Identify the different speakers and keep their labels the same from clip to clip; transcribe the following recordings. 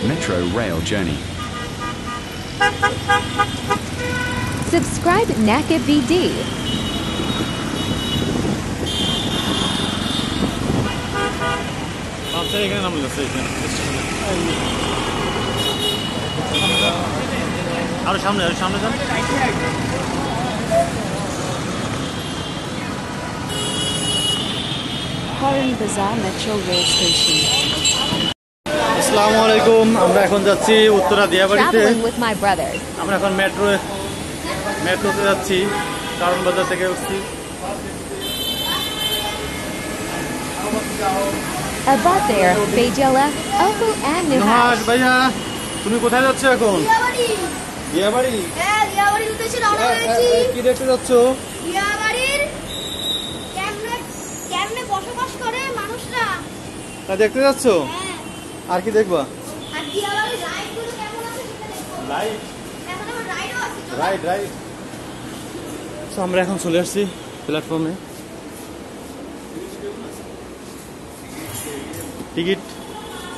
Speaker 1: Metro rail journey.
Speaker 2: Subscribe NACA BD. Harun Bazaar Metro Rail Station.
Speaker 3: আসসালামু আলাইকুম, আমরা এখন যাচ্ছি Uttara দিয়াবাড়িতে।
Speaker 2: Traveling with my brothers.
Speaker 3: আমরা এখন মেট্রোতে যাচ্ছি, কারণ বাজার থেকে উঠছি।
Speaker 2: About there, Fajela, Opal and
Speaker 3: Nuhash
Speaker 2: Nuhash.
Speaker 3: ভাইয়া, তুমি কোথায় যাচ্ছ এখন? দিয়াবাড়ি।
Speaker 4: হ্যাঁ, দিয়াবাড়ির উদ্দেশ্যে রওনা হয়েছি।
Speaker 3: কি দেখতে যাচ্ছ?
Speaker 4: দিয়াবাড়ির কেমনে বসবাস করে মানুষরা
Speaker 3: তা দেখতে যাচ্ছ?
Speaker 4: হ্যাঁ।
Speaker 3: আর কি দেখবা?
Speaker 4: আর দিয়াবাড়ির রাইডগুলো কেমন আছে সেটা দেখবো।
Speaker 3: লাইট
Speaker 4: এখন আবার রাইডও আছে।
Speaker 3: রাইট। তো আমরা এখন চলে আসছি প্ল্যাটফর্মে। টিকিট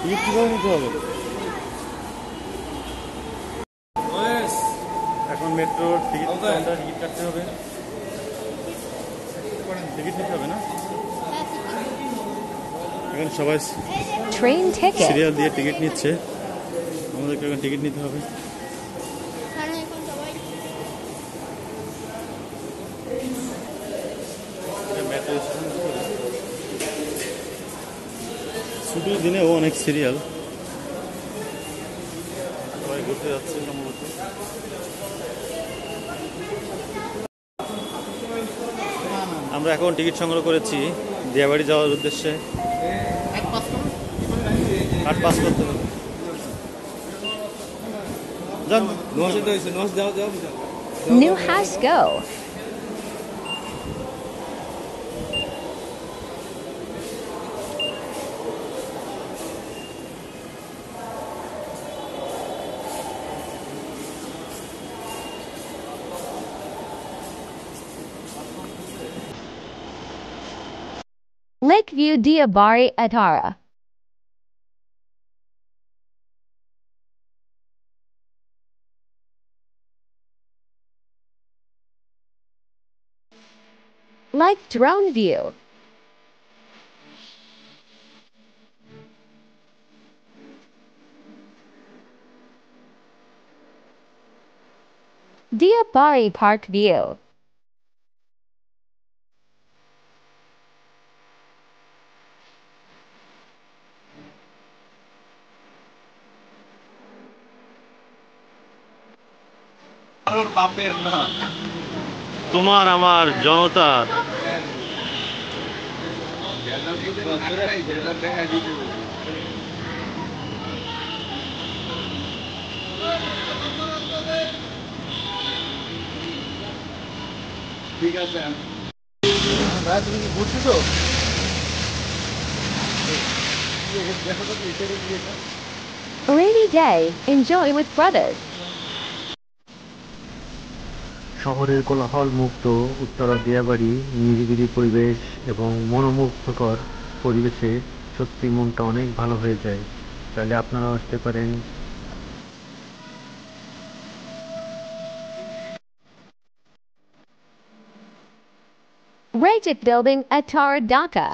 Speaker 3: কিভাবে নিতে হবে? এখন মেট্রোর টিকিট কাটতে হবে, টিকিট নিতে হবে না? এখন সবাই
Speaker 2: Train ticket.
Speaker 3: সিরিয়াল দিয়ে টিকিট নিচ্ছে, আমাদেরকে এখন টিকিট নিতে হবে।
Speaker 4: কারণ এখন সবাই
Speaker 3: ছুটির দিনেও অনেক সিরিয়াল, সবাই ঘুরতে যাচ্ছে সম্ভবত। আমরা এখন টিকিট সংগ্রহ করেছি দিয়াবাড়ি যাওয়ার উদ্দেশ্যে। কার্ড পাস করতে হবে।
Speaker 2: Nuhash go. Lakeview Diabari Atara. Like drone view. Diabari Park view.
Speaker 3: তোমার আমার জনতার ঠিক আছে। ভাই তুমি কি ঘুরতেছো?
Speaker 2: A rainy day, enjoy with brothers.
Speaker 5: শহরের কোলাহল মুক্ত উত্তরা দিয়াবাড়ি নিরিবিলি পরিবেশ এবং মনোমুগ্ধকর পরিবেশে সত্যি মনটা অনেক ভালো হয়ে যায়। তাহলে আপনারাও আসতে পারেন।
Speaker 2: Rated building Atara Dhaka.